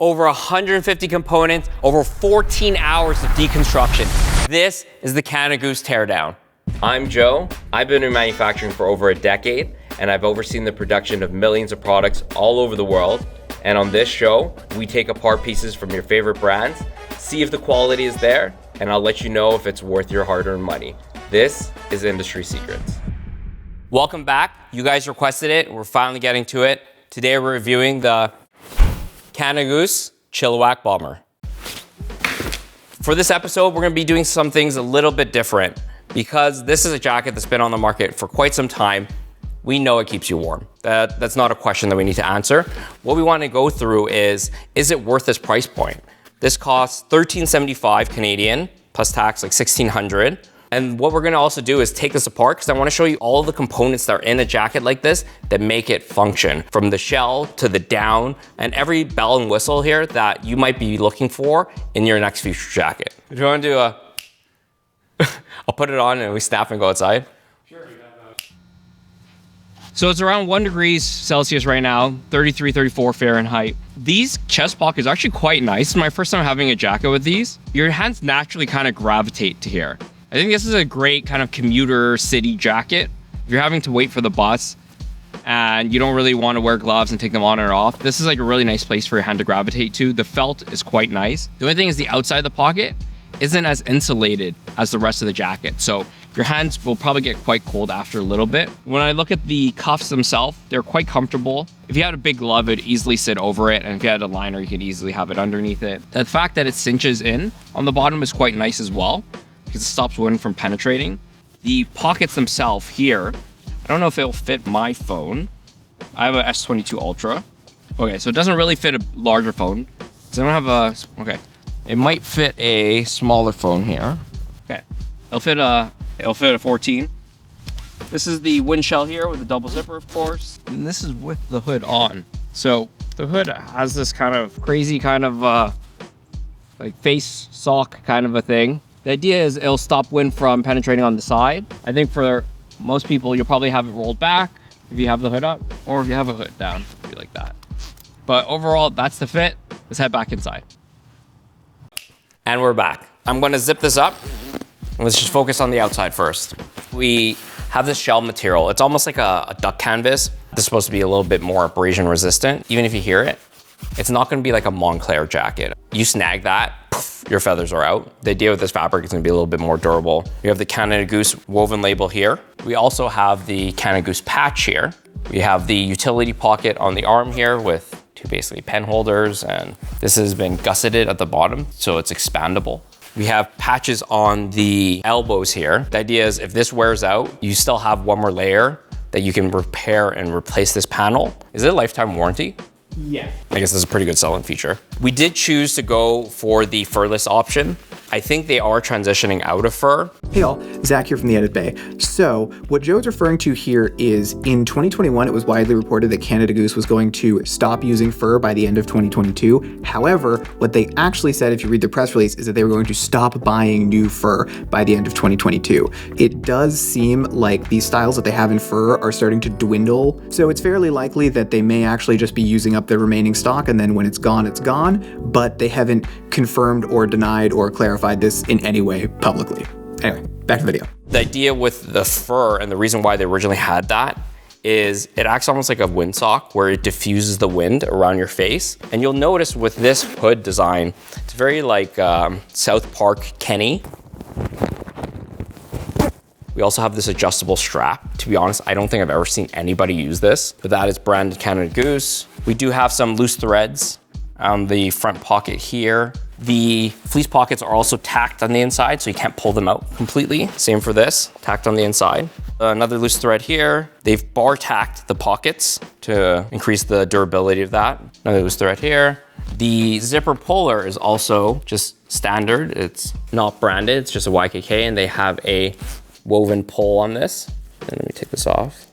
over 150 components, over 14 hours of deconstruction. This is the Canada Goose teardown. I'm Joe. I've been in manufacturing for over a decade, and I've overseen the production of millions of products all over the world. And on this show, we take apart pieces from your favorite brands, see if the quality is there, and I'll let you know if it's worth your hard-earned money. This is Industry Secrets. Welcome back. You guys requested it. We're finally getting to it. Today we're reviewing the Canada Goose Chilliwack Bomber. For this episode, we're gonna be doing some things a little bit different because this is a jacket that's been on the market for quite some time. We know it keeps you warm. That's not a question that we need to answer. What we want to go through is it worth this price point? This costs $13.75 Canadian, plus tax like $1,600. And what we're gonna also do is take this apart because I wanna show you all the components that are in a jacket like this that make it function. From the shell to the down and every bell and whistle here that you might be looking for in your next future jacket. Do you wanna do a, I'll put it on and we snap and go outside? Sure. So it's around 1 degrees Celsius right now, 33, 34 Fahrenheit. These chest pockets are actually quite nice. It's my first time having a jacket with these. Your hands naturally kind of gravitate to here. I think this is a great kind of commuter city jacket. If you're having to wait for the bus and you don't really want to wear gloves and take them on or off, this is like a really nice place for your hand to gravitate to. The felt is quite nice. The only thing is the outside of the pocket isn't as insulated as the rest of the jacket. So your hands will probably get quite cold after a little bit. When I look at the cuffs themselves, they're quite comfortable. If you had a big glove, it'd easily sit over it. And if you had a liner, you could easily have it underneath it. The fact that it cinches in on the bottom is quite nice as well, because it stops wind from penetrating. The pockets themselves here, I don't know if it'll fit my phone. I have a S22 Ultra. Okay, so it doesn't really fit a larger phone. So I don't have a, okay. It might fit a smaller phone here. Okay, it'll fit a 14. This is the wind shell here with the double zipper, of course. And this is with the hood on. So the hood has this kind of crazy kind of like face sock kind of a thing. The idea is it'll stop wind from penetrating on the side. I think for most people, you'll probably have it rolled back if you have the hood up, or if you have a hood down, be like that. But overall, that's the fit. Let's head back inside. And we're back. I'm gonna zip this up. Let's just focus on the outside first. We have this shell material. It's almost like a duck canvas. This is supposed to be a little bit more abrasion resistant. Even if you hear it, it's not gonna be like a Montclair jacket. You snag that, poof, your feathers are out. The idea with this fabric is gonna be a little bit more durable. We have the Canada Goose woven label here. We also have the Canada Goose patch here. We have the utility pocket on the arm here with two basically pen holders, and this has been gusseted at the bottom, so it's expandable. We have patches on the elbows here. The idea is if this wears out, you still have one more layer that you can repair and replace this panel. Is it a lifetime warranty? Yeah. I guess that's a pretty good selling feature. We did choose to go for the furless option. I think they are transitioning out of fur. Hey all, Zach here from the Edit Bay. So what Joe's referring to here is in 2021, it was widely reported that Canada Goose was going to stop using fur by the end of 2022. However, what they actually said, if you read the press release, is that they were going to stop buying new fur by the end of 2022. It does seem like these styles that they have in fur are starting to dwindle. So it's fairly likely that they may actually just be using up their remaining stock, and then when it's gone, it's gone. But they haven't confirmed or denied or clarified this in any way publicly. Anyway, back to the video. The idea with the fur and the reason why they originally had that is it acts almost like a windsock where it diffuses the wind around your face. And you'll notice with this hood design, it's very like South Park Kenny. We also have this adjustable strap. To be honest, I don't think I've ever seen anybody use this, but that is branded Canada Goose. We do have some loose threads on the front pocket here. The fleece pockets are also tacked on the inside, so you can't pull them out completely. Same for this, tacked on the inside. Another loose thread here. They've bar tacked the pockets to increase the durability of that. Another loose thread here. The zipper puller is also just standard. It's not branded, it's just a YKK, and they have a woven pull on this. And let me take this off.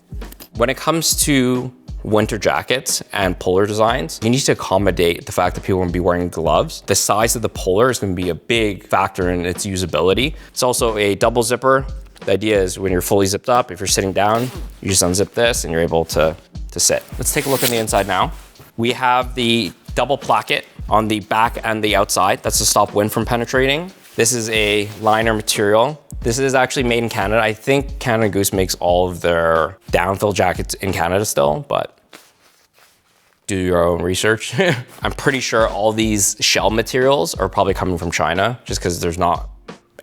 When it comes to winter jackets and puller designs, you need to accommodate the fact that people are gonna be wearing gloves. The size of the puller is gonna be a big factor in its usability. It's also a double zipper. The idea is when you're fully zipped up, if you're sitting down, you just unzip this and you're able to sit. Let's take a look on the inside now. We have the double placket on the back and the outside. That's to stop wind from penetrating. This is a liner material. This is actually made in Canada. I think Canada Goose makes all of their downfill jackets in Canada still, but do your own research. I'm pretty sure all these shell materials are probably coming from China, just because there's not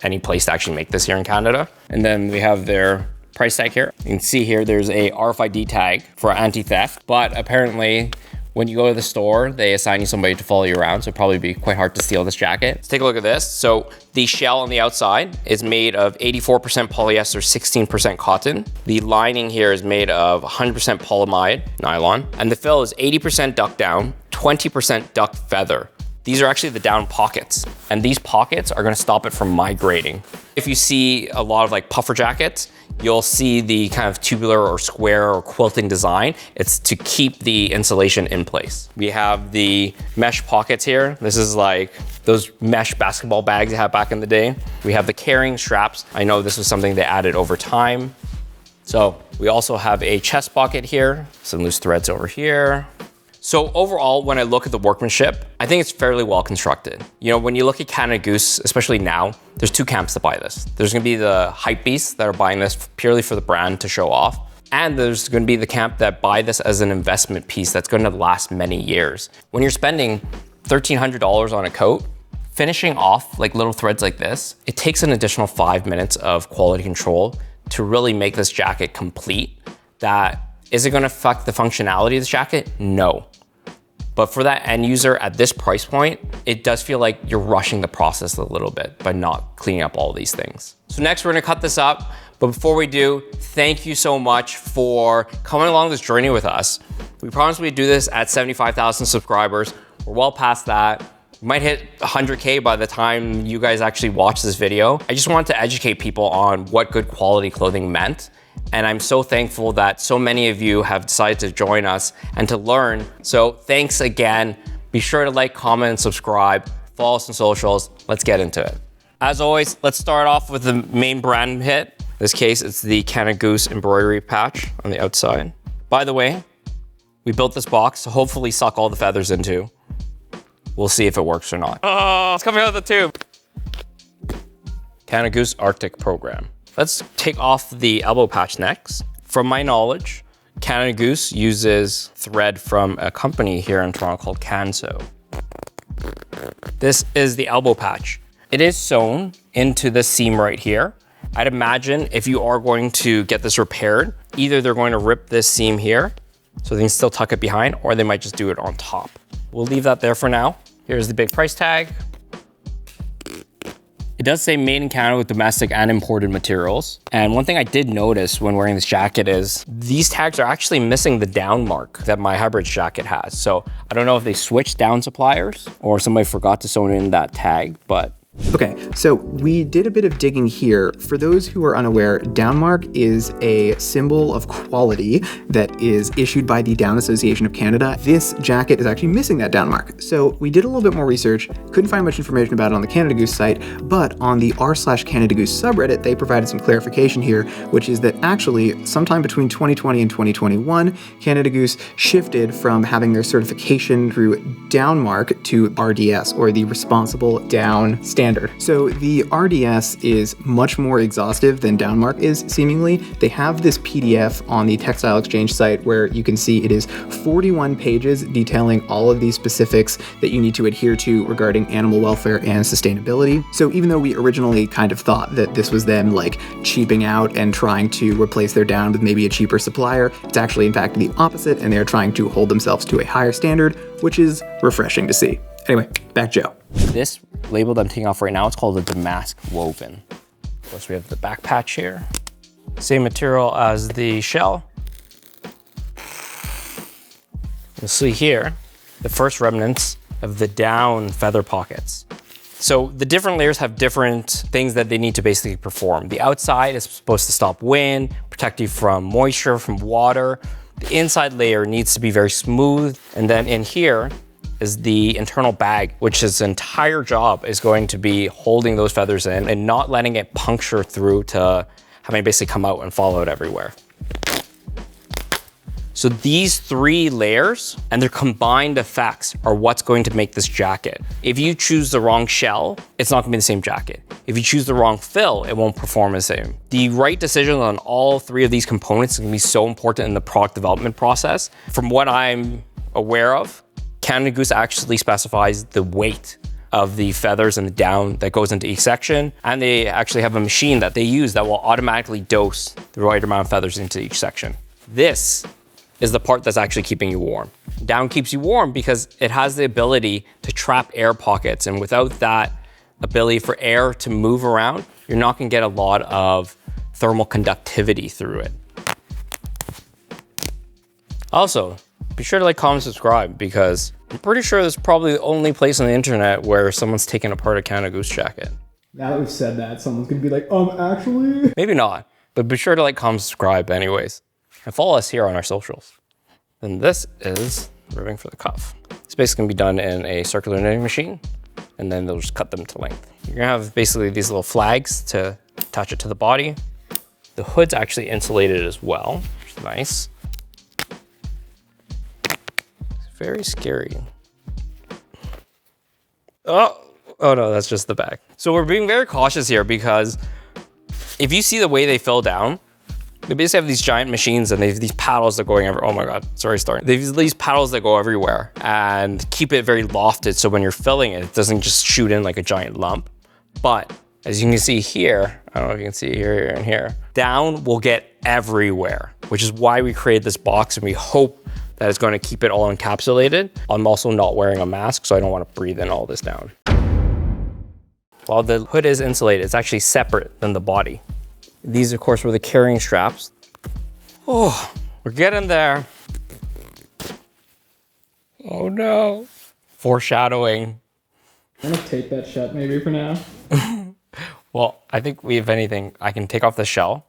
any place to actually make this here in Canada. And then we have their price tag here. You can see here, there's a RFID tag for anti-theft, but apparently when you go to the store, they assign you somebody to follow you around, so it'd probably be quite hard to steal this jacket. Let's take a look at this. So the shell on the outside is made of 84% polyester, 16% cotton. The lining here is made of 100% polyamide nylon, and the fill is 80% duck down, 20% duck feather. These are actually the down pockets, and these pockets are gonna stop it from migrating. If you see a lot of like puffer jackets, you'll see the kind of tubular or square or quilting design. It's to keep the insulation in place. We have the mesh pockets here. This is like those mesh basketball bags you had back in the day. We have the carrying straps. I know this was something they added over time. So we also have a chest pocket here, some loose threads over here. So overall, when I look at the workmanship, I think it's fairly well constructed. You know, when you look at Canada Goose, especially now, there's two camps to buy this. There's gonna be the hype beasts that are buying this purely for the brand to show off. And there's gonna be the camp that buy this as an investment piece that's gonna last many years. When you're spending $1,300 on a coat, finishing off like little threads like this, it takes an additional 5 minutes of quality control to really make this jacket complete. Is it gonna affect the functionality of the jacket? No. But for that end user at this price point, it does feel like you're rushing the process a little bit by not cleaning up all these things. So next we're gonna cut this up. But before we do, thank you so much for coming along this journey with us. We promised we'd do this at 75,000 subscribers. We're well past that. We might hit 100K by the time you guys actually watch this video. I just wanted to educate people on what good quality clothing meant. And I'm so thankful that so many of you have decided to join us and to learn. So thanks again. Be sure to like, comment, and subscribe. Follow us on socials. Let's get into it. As always, let's start off with the main brand hit. In this case, it's the Canada Goose embroidery patch on the outside. By the way, we built this box to hopefully suck all the feathers into. We'll see if it works or not. Oh, it's coming out of the tube. Canada Goose Arctic program. Let's take off the elbow patch next. From my knowledge, Canada Goose uses thread from a company here in Toronto called Canso. This is the elbow patch. It is sewn into the seam right here. I'd imagine if you are going to get this repaired, either they're going to rip this seam here so they can still tuck it behind, or they might just do it on top. We'll leave that there for now. Here's the big price tag. It does say made in Canada with domestic and imported materials. And one thing I did notice when wearing this jacket is these tags are actually missing the down mark that my hybrid jacket has. So I don't know if they switched down suppliers or somebody forgot to sew in that tag, but Okay, so we did a bit of digging here. For those who are unaware, down mark is a symbol of quality that is issued by the Down Association of Canada. This jacket is actually missing that down mark. So we did a little bit more research, couldn't find much information about it on the Canada Goose site, but on the r/Canada Goose subreddit, they provided some clarification here, which is that actually sometime between 2020 and 2021, Canada Goose shifted from having their certification through down mark to RDS, or the Responsible Down Standard. So the RDS is much more exhaustive than Downmark is, seemingly. They have this PDF on the Textile Exchange site where you can see it is 41 pages detailing all of these specifics that you need to adhere to regarding animal welfare and sustainability. So even though we originally kind of thought that this was them like cheaping out and trying to replace their down with maybe a cheaper supplier, it's actually in fact the opposite, and they're trying to hold themselves to a higher standard, which is refreshing to see. Anyway, back Joe. This label that I'm taking off right now, it's called a damask woven. Of course, we have the back patch here. Same material as the shell. You'll see here the first remnants of the down feather pockets. So the different layers have different things that they need to basically perform. The outside is supposed to stop wind, protect you from moisture, from water. The inside layer needs to be very smooth. And then in here is the internal bag, which its entire job is going to be holding those feathers in and not letting it puncture through to having it basically come out and fall out everywhere. So these 3 layers and their combined effects are what's going to make this jacket. If you choose the wrong shell, it's not gonna be the same jacket. If you choose the wrong fill, it won't perform the same. The right decision on all 3 of these components is gonna be so important in the product development process. From what I'm aware of, Canada Goose actually specifies the weight of the feathers and the down that goes into each section. And they actually have a machine that they use that will automatically dose the right amount of feathers into each section. This is the part that's actually keeping you warm. Down keeps you warm because it has the ability to trap air pockets. And without that ability for air to move around, you're not gonna get a lot of thermal conductivity through it. Also, be sure to like, comment, subscribe, because I'm pretty sure this is probably the only place on the internet where someone's taken apart a Canada Goose jacket. Now that we've said that, someone's gonna be like, actually? Maybe not, but be sure to like, comment, subscribe anyways. And follow us here on our socials. And this is ribbing for the cuff. It's basically gonna be done in a circular knitting machine, and then they'll just cut them to length. You're gonna have basically these little flags to attach it to the body. The hood's actually insulated as well, which is nice. It's very scary. Oh no, that's just the back. So we're being very cautious here because if you see the way they fill down, they basically have these giant machines and they have these paddles that are going everywhere. Oh my God, sorry, starting. They have these paddles that go everywhere and keep it very lofted. So when you're filling it, it doesn't just shoot in like a giant lump. But as you can see here, I don't know if you can see here and here, down will get everywhere, which is why we created this box, and we hope that it's going to keep it all encapsulated. I'm also not wearing a mask, so I don't want to breathe in all this down. While the hood is insulated, it's actually separate than the body. These, of course, were the carrying straps. Oh, we're getting there. Oh no. Foreshadowing. I'm gonna tape that shut maybe for now. Well, I think if anything, I can take off the shell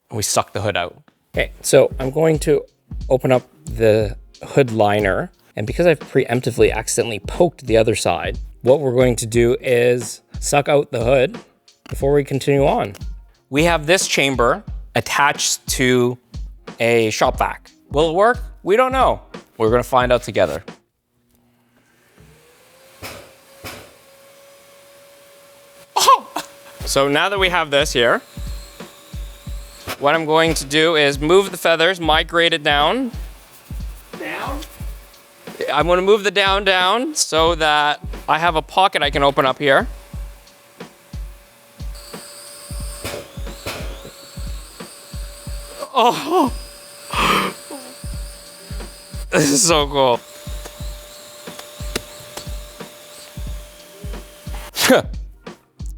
and we suck the hood out. Okay, so I'm going to open up the hood liner, and because I've preemptively accidentally poked the other side, what we're going to do is suck out the hood before we continue on. We have this chamber attached to a shop vac. Will it work? We don't know. We're gonna find out together. Oh! So now that we have this here, what I'm going to do is move the feathers, migrate it down. Down? I'm gonna move the down so that I have a pocket I can open up here. Oh, this is so cool.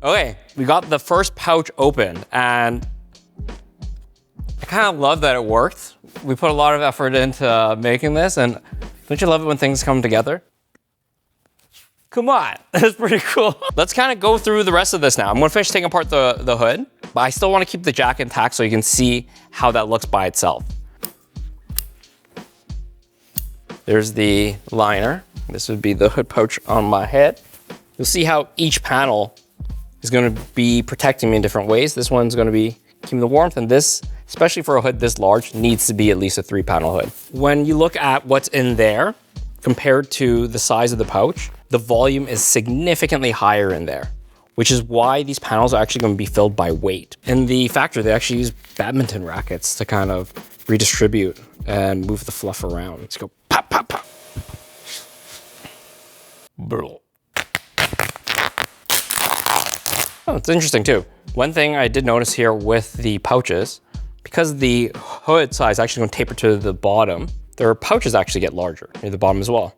Okay, we got the first pouch open, and I kind of love that it worked. We put a lot of effort into making this, and don't you love it when things come together? Come on, that's pretty cool. Let's kind of go through the rest of this now. I'm gonna finish taking apart the hood, but I still wanna keep the jacket intact so you can see how that looks by itself. There's the liner. This would be the hood pouch on my head. You'll see how each panel is gonna be protecting me in different ways. This one's gonna be keeping the warmth, and this, especially for a hood this large, needs to be at least a 3-panel hood. When you look at what's in there, compared to the size of the pouch, the volume is significantly higher in there, which is why these panels are actually going to be filled by weight. In the factory, they actually use badminton rackets to kind of redistribute and move the fluff around. Let's go pop, pop, pop. Oh, it's interesting too. One thing I did notice here with the pouches, because the hood size is actually going to taper to the bottom, their pouches actually get larger near the bottom as well.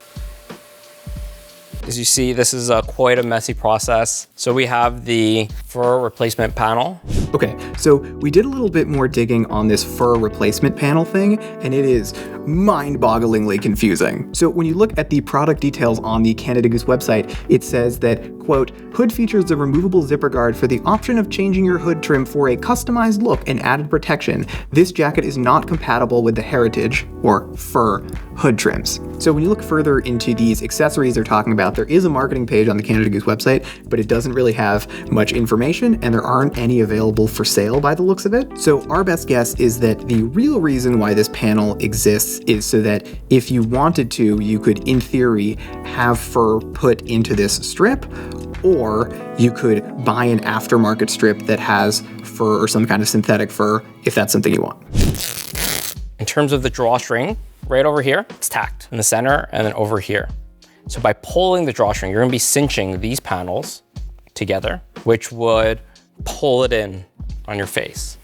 As you see, this is quite a messy process. So we have the fur replacement panel. Okay, so we did a little bit more digging on this fur replacement panel thing, and it is mind-bogglingly confusing. So when you look at the product details on the Canada Goose website, it says that, quote, hood features a removable zipper guard for the option of changing your hood trim for a customized look and added protection. This jacket is not compatible with the heritage, or fur, hood trims. So when you look further into these accessories they're talking about, there is a marketing page on the Canada Goose website, but it doesn't really have much information, and there aren't any available for sale by the looks of it. So our best guess is that the real reason why this panel exists is so that if you wanted to, you could, in theory, have fur put into this strip, or you could buy an aftermarket strip that has fur or some kind of synthetic fur, if that's something you want. In terms of the drawstring, right over here, it's tacked in the center and then over here. So by pulling the drawstring, you're gonna be cinching these panels together, which would pull it in on your face.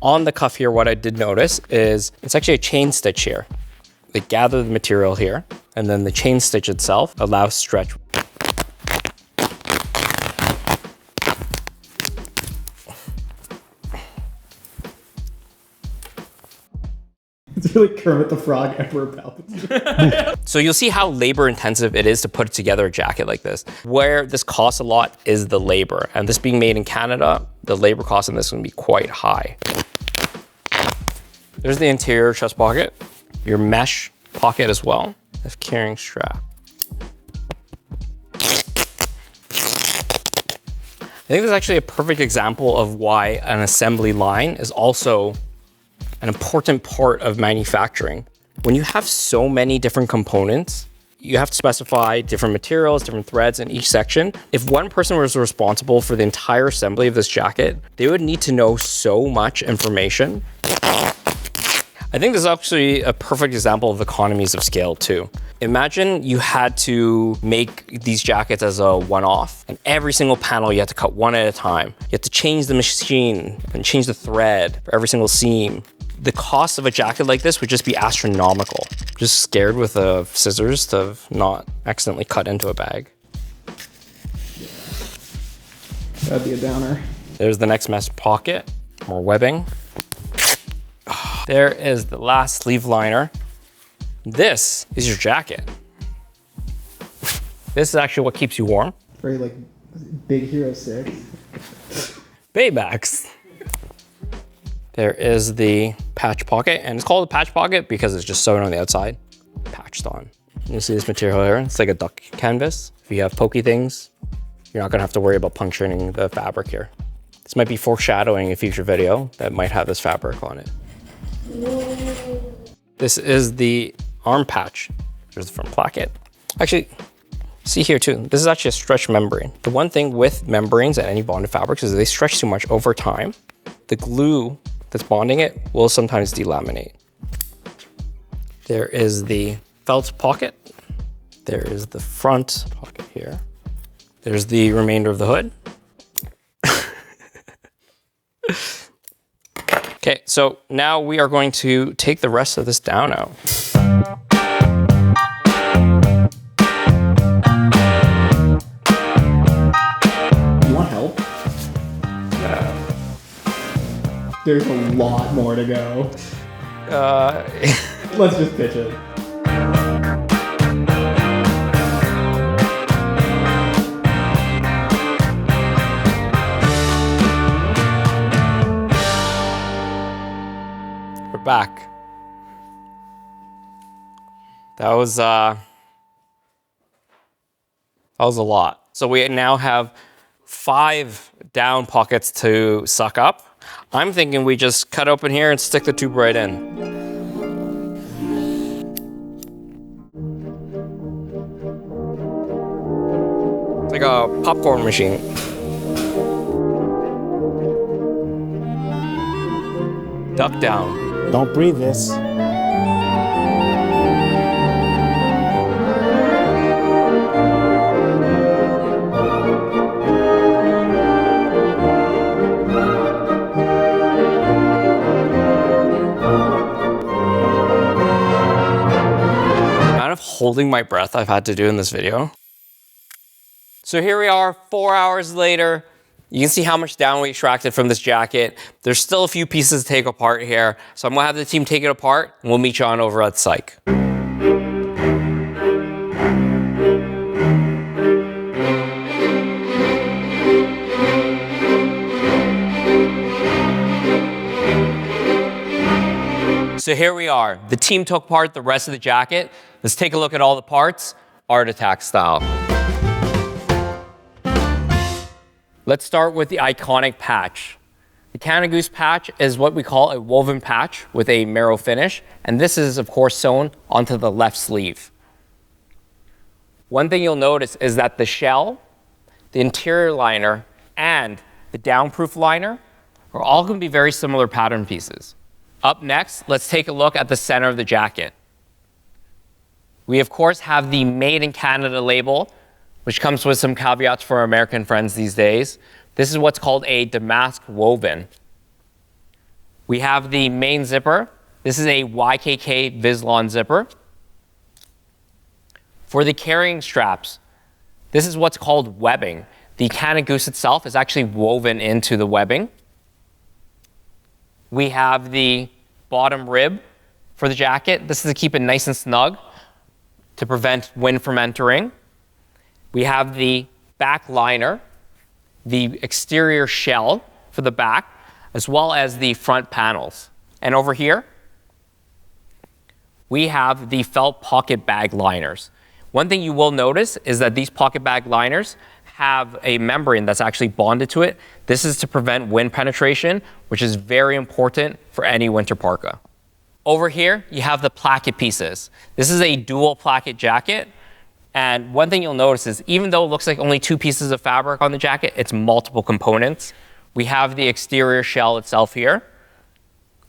On the cuff here, what I did notice is it's actually a chain stitch here. They gather the material here, and then the chain stitch itself allows stretch. It's really Kermit the Frog, Emperor Palpatine. So you'll see how labor intensive it is to put together a jacket like this. Where this costs a lot is the labor. And this being made in Canada, the labor cost in this is gonna be quite high. There's the interior chest pocket, your mesh pocket as well, this carrying strap. I think this is actually a perfect example of why an assembly line is also an important part of manufacturing. When you have so many different components, you have to specify different materials, different threads in each section. If one person was responsible for the entire assembly of this jacket, they would need to know so much information. I think this is actually a perfect example of economies of scale too. Imagine you had to make these jackets as a one-off, and every single panel you had to cut one at a time. You had to change the machine and change the thread for every single seam. The cost of a jacket like this would just be astronomical. Just scared with the scissors to not accidentally cut into a bag. That'd be a downer. There's the next mesh pocket, more webbing. There is the last sleeve liner. This is your jacket. This is actually what keeps you warm. Very like Big Hero 6. Baybacks. There is the patch pocket, and it's called a patch pocket because it's just sewn on the outside, patched on. You see this material here? It's like a duck canvas. If you have pokey things, you're not gonna have to worry about puncturing the fabric here. This might be foreshadowing a future video that might have this fabric on it. This is the arm patch. There's the front placket. Actually, see here too, this is actually a stretch membrane. The one thing with membranes and any bonded fabrics is they stretch too much over time. The glue that's bonding it will sometimes delaminate. There is the felt pocket. There is the front pocket here. There's the remainder of the hood. Okay, so now we are going to take the rest of this down out. You want help? There's a lot more to go. Let's just pitch it. We're back. That was a lot. So we now have 5 down pockets to suck up. I'm thinking we just cut open here and stick the tube right in. It's like a popcorn machine. Duck down. Don't breathe this. Holding my breath I've had to do in this video. So here we are 4 hours later. You can see how much down we extracted from this jacket. There's still a few pieces to take apart here. So I'm gonna have the team take it apart and we'll meet you on over at Psych. So here we are. The team took apart the rest of the jacket. Let's take a look at all the parts, Art Attack style. Let's start with the iconic patch. The Canada Goose patch is what we call a woven patch with a marrow finish, and this is of course sewn onto the left sleeve. One thing you'll notice is that the shell, the interior liner, and the downproof liner are all going to be very similar pattern pieces. Up next, let's take a look at the center of the jacket. We of course have the Made in Canada label, which comes with some caveats for our American friends these days. This is what's called a damask woven. We have the main zipper. This is a YKK Vislon zipper. For the carrying straps, this is what's called webbing. The Canada Goose itself is actually woven into the webbing. We have the bottom rib for the jacket. This is to keep it nice and snug to prevent wind from entering. We have the back liner, the exterior shell for the back, as well as the front panels. And over here, we have the felt pocket bag liners. One thing you will notice is that these pocket bag liners have a membrane that's actually bonded to it. This is to prevent wind penetration, which is very important for any winter parka. Over here, you have the placket pieces. This is a dual placket jacket. And one thing you'll notice is even though it looks like only 2 pieces of fabric on the jacket, it's multiple components. We have the exterior shell itself here.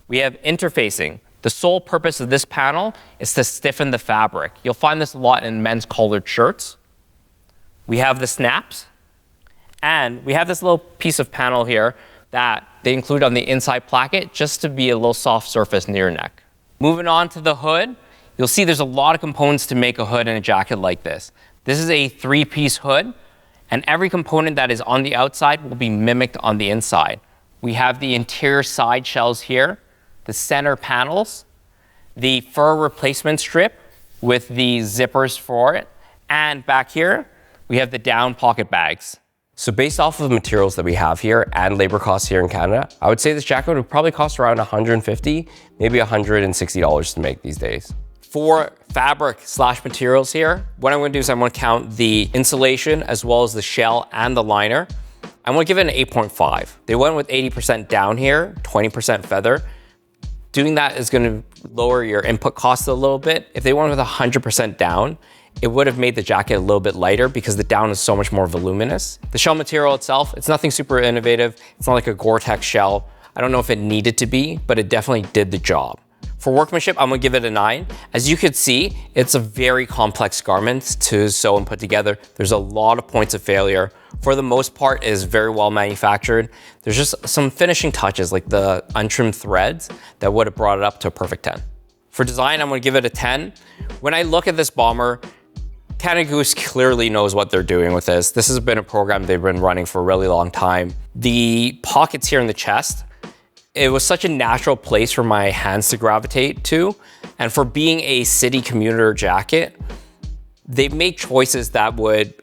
We have interfacing. The sole purpose of this panel is to stiffen the fabric. You'll find this a lot in men's collared shirts. We have the snaps. And we have this little piece of panel here that they include on the inside placket just to be a little soft surface near your neck. Moving on to the hood. You'll see there's a lot of components to make a hood in a jacket like this. This is a 3-piece hood, and every component that is on the outside will be mimicked on the inside. We have the interior side shells here, the center panels, the fur replacement strip with the zippers for it, and back here, we have the down pocket bags. So based off of the materials that we have here and labor costs here in Canada, I would say this jacket would probably cost around $150, maybe $160 to make these days. For fabric/materials here, what I'm going to do is I'm going to count the insulation as well as the shell and the liner. I'm going to give it an 8.5. They went with 80% down here, 20% feather. Doing that is going to lower your input costs a little bit. If they went with 100% down, it would have made the jacket a little bit lighter because the down is so much more voluminous. The shell material itself, it's nothing super innovative. It's not like a Gore-Tex shell. I don't know if it needed to be, but it definitely did the job. For workmanship, I'm gonna give it a 9. As you can see, it's a very complex garment to sew and put together. There's a lot of points of failure. For the most part, it is very well manufactured. There's just some finishing touches like the untrimmed threads that would have brought it up to a perfect 10. For design, I'm gonna give it a 10. When I look at this bomber, Canada Goose clearly knows what they're doing with this. This has been a program they've been running for a really long time. The pockets here in the chest, it was such a natural place for my hands to gravitate to. And for being a city commuter jacket, they've made choices that would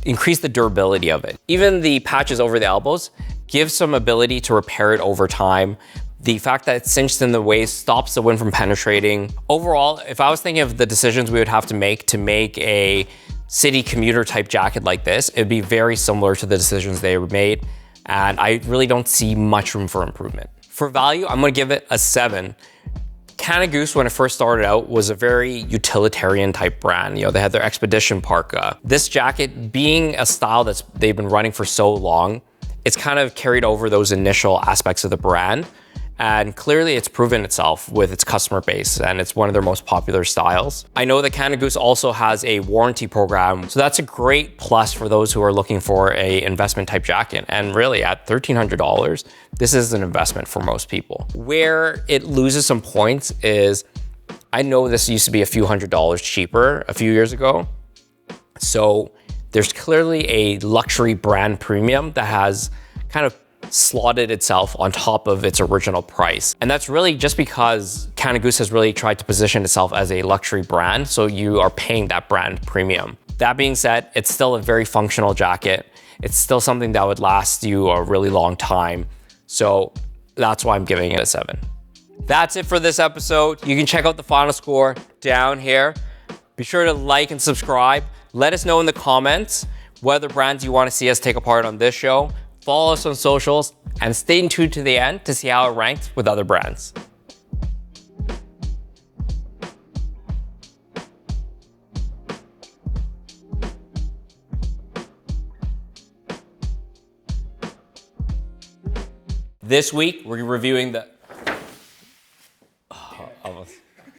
increase the durability of it. Even the patches over the elbows give some ability to repair it over time. The fact that it's cinched in the waist stops the wind from penetrating. Overall, if I was thinking of the decisions we would have to make a city commuter type jacket like this, it'd be very similar to the decisions they made. And I really don't see much room for improvement. For value, I'm gonna give it a 7. Canada Goose, when it first started out, was a very utilitarian type brand. You know, they had their Expedition Parka. This jacket, being a style they've been running for so long, it's kind of carried over those initial aspects of the brand. And clearly it's proven itself with its customer base, and it's one of their most popular styles. I know that Canada Goose also has a warranty program, so that's a great plus for those who are looking for a investment type jacket. And really at $1,300, this is an investment for most people. Where it loses some points is, I know this used to be a few $100s cheaper a few years ago. So there's clearly a luxury brand premium that has kind of slotted itself on top of its original price. And that's really just because Canada Goose has really tried to position itself as a luxury brand, so you are paying that brand premium. That being said, it's still a very functional jacket. It's still something that would last you a really long time. So that's why I'm giving it a 7. That's it for this episode. You can check out the final score down here. Be sure to like and subscribe. Let us know in the comments what other brands you want to see us take apart on this show. follow us on socials, and stay tuned to the end to see how it ranks with other brands. This week, we're reviewing the...